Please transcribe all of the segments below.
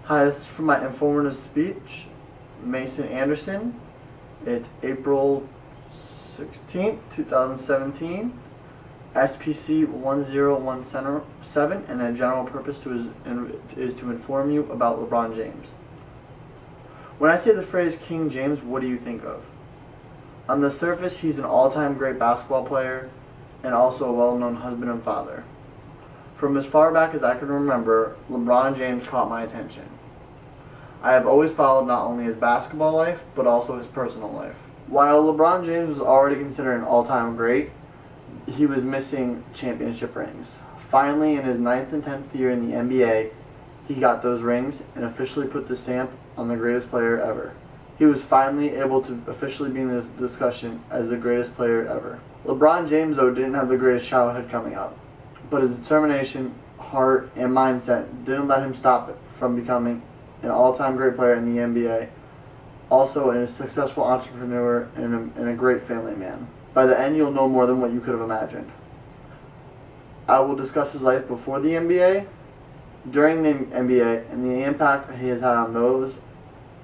Hi, this is from my informative speech, Mason Anderson. It's April 16th, 2017, SPC 1017, and the general purpose is to inform you about LeBron James. When I say the phrase King James, what do you think of? On the surface, he's an all-time great basketball player and also a well-known husband and father. From as far back as I can remember, LeBron James caught my attention. I have always followed not only his basketball life, but also his personal life. While LeBron James was already considered an all-time great, he was missing championship rings. Finally, in his 9th and 10th year in the NBA, he got those rings and officially put the stamp on the greatest player ever. He was finally able to officially be in this discussion as the greatest player ever. LeBron James, though, didn't have the greatest childhood coming up, but his determination, heart, and mindset didn't let him stop it from becoming an all-time great player in the NBA, also a successful entrepreneur and a great family man. By the end, you'll know more than what you could have imagined. I will discuss his life before the NBA, during the NBA, and the impact he has had on those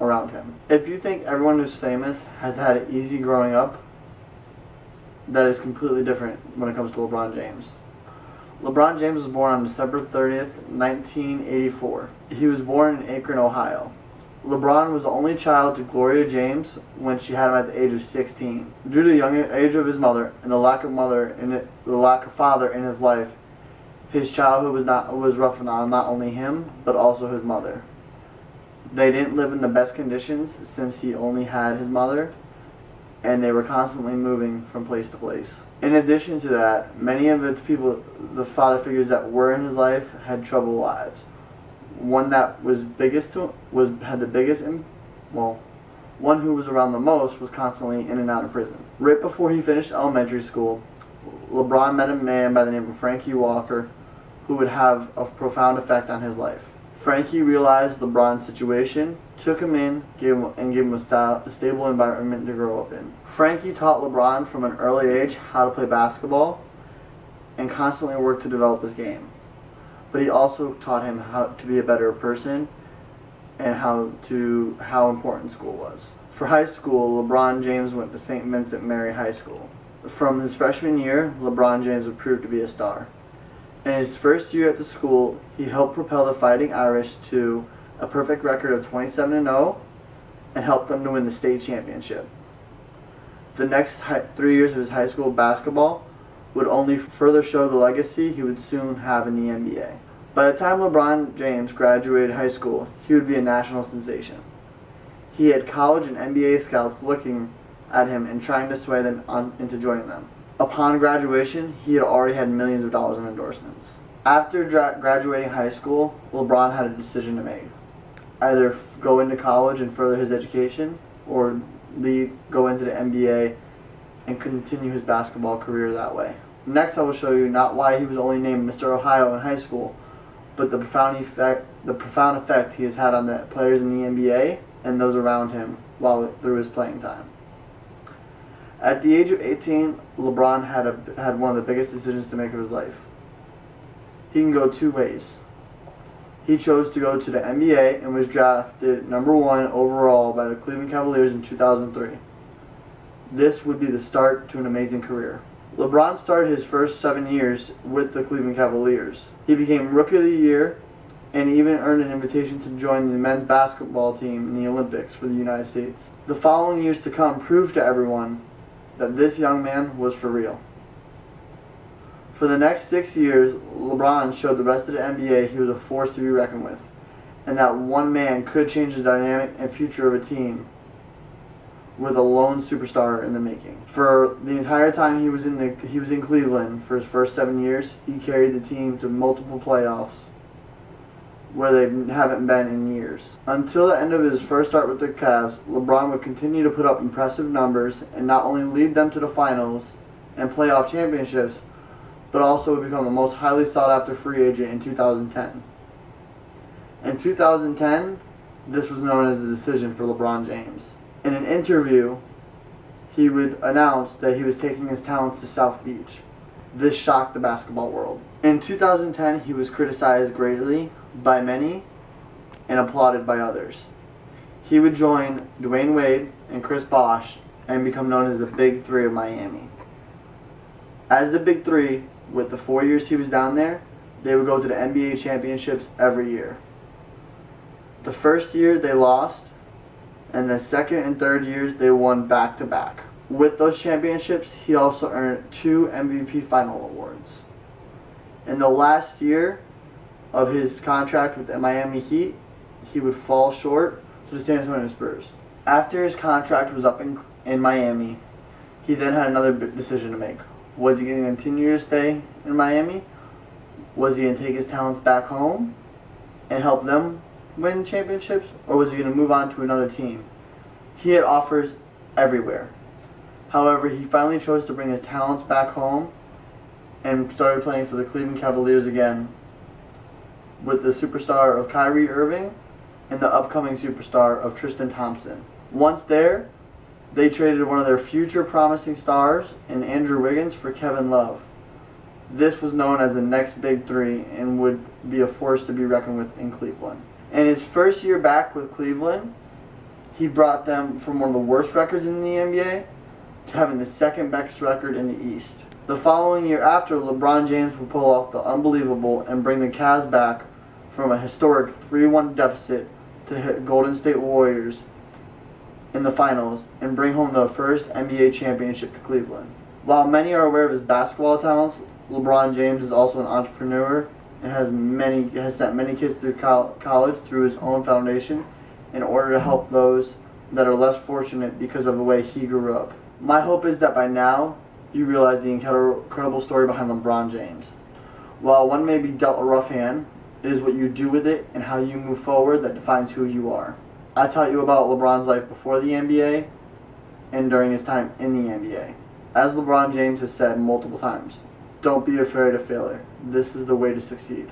around him. If you think everyone who's famous has had it easy growing up, that is completely different when it comes to LeBron James. LeBron James was born on December 30th, 1984. He was born in Akron, Ohio. LeBron was the only child to Gloria James when she had him at the age of 16. Due to the young age of his mother and the lack of father in his life, his childhood was rough on not only him but also his mother. They didn't live in the best conditions since he only had his mother, and they were constantly moving from place to place. In addition to that, many of the father figures that were in his life had troubled lives. One that was one who was around the most was constantly in and out of prison. Right before he finished elementary school, LeBron met a man by the name of Frankie Walker who would have a profound effect on his life. Frankie realized LeBron's situation, took him in, gave him a stable environment to grow up in. Frankie taught LeBron from an early age how to play basketball and constantly worked to develop his game. But he also taught him how to be a better person and how important school was. For high school, LeBron James went to St. Vincent Mary High School. From his freshman year, LeBron James would prove to be a star. In his first year at the school, he helped propel the Fighting Irish to a perfect record of 27-0 and helped them to win the state championship. The next 3 years of his high school basketball would only further show the legacy he would soon have in the NBA. By the time LeBron James graduated high school, he would be a national sensation. He had college and NBA scouts looking at him and trying to sway them into joining them. Upon graduation, he had already had millions of dollars in endorsements. After graduating high school, LeBron had a decision to make. Either go into college and further his education, or go into the NBA and continue his basketball career that way. Next, I will show you not why he was only named Mr. Ohio in high school, but the profound effect he has had on the players in the NBA and those around him through his playing time. At the age of 18, LeBron had one of the biggest decisions to make of his life. He can go two ways. He chose to go to the NBA and was drafted #1 overall by the Cleveland Cavaliers in 2003. This would be the start to an amazing career. LeBron started his first 7 years with the Cleveland Cavaliers. He became Rookie of the Year and even earned an invitation to join the men's basketball team in the Olympics for the United States. The following years to come proved to everyone that this young man was for real. For the next 6 years, LeBron showed the rest of the NBA he was a force to be reckoned with, and that one man could change the dynamic and future of a team with a lone superstar in the making. For the entire time he was in Cleveland for his first 7 years, he carried the team to multiple playoffs where they haven't been in years. Until the end of his first start with the Cavs, LeBron would continue to put up impressive numbers and not only lead them to the finals and playoff championships, but also would become the most highly sought after free agent in 2010. In 2010, this was known as the decision for LeBron James. In an interview, he would announce that he was taking his talents to South Beach. This shocked the basketball world. In 2010, he was criticized greatly by many and applauded by others. He would join Dwayne Wade and Chris Bosh and become known as the Big Three of Miami. As the Big Three, with the 4 years he was down there, they would go to the NBA championships every year. The first year they lost, and the second and third years they won back-to-back. With those championships, he also earned 2 MVP Final Awards. In the last year of his contract with the Miami Heat, he would fall short to the San Antonio Spurs. After his contract was up in Miami, he then had another decision to make. Was he going to continue to stay in Miami? Was he going to take his talents back home and help them win championships? Or was he going to move on to another team? He had offers everywhere. However, he finally chose to bring his talents back home and started playing for the Cleveland Cavaliers again with the superstar of Kyrie Irving and the upcoming superstar of Tristan Thompson. Once there, they traded one of their future promising stars in Andrew Wiggins for Kevin Love. This was known as the next Big Three and would be a force to be reckoned with in Cleveland. In his first year back with Cleveland, he brought them from one of the worst records in the NBA to having the second best record in the East. The following year after, LeBron James would pull off the unbelievable and bring the Cavs back from a historic 3-1 deficit to hit Golden State Warriors in the finals and bring home the first NBA championship to Cleveland. While many are aware of his basketball talents, LeBron James is also an entrepreneur and has sent many kids through college through his own foundation in order to help those that are less fortunate because of the way he grew up. My hope is that by now you realize the incredible story behind LeBron James. While one may be dealt a rough hand, it is what you do with it and how you move forward that defines who you are. I taught you about LeBron's life before the NBA and during his time in the NBA. As LeBron James has said multiple times, don't be afraid of failure. This is the way to succeed.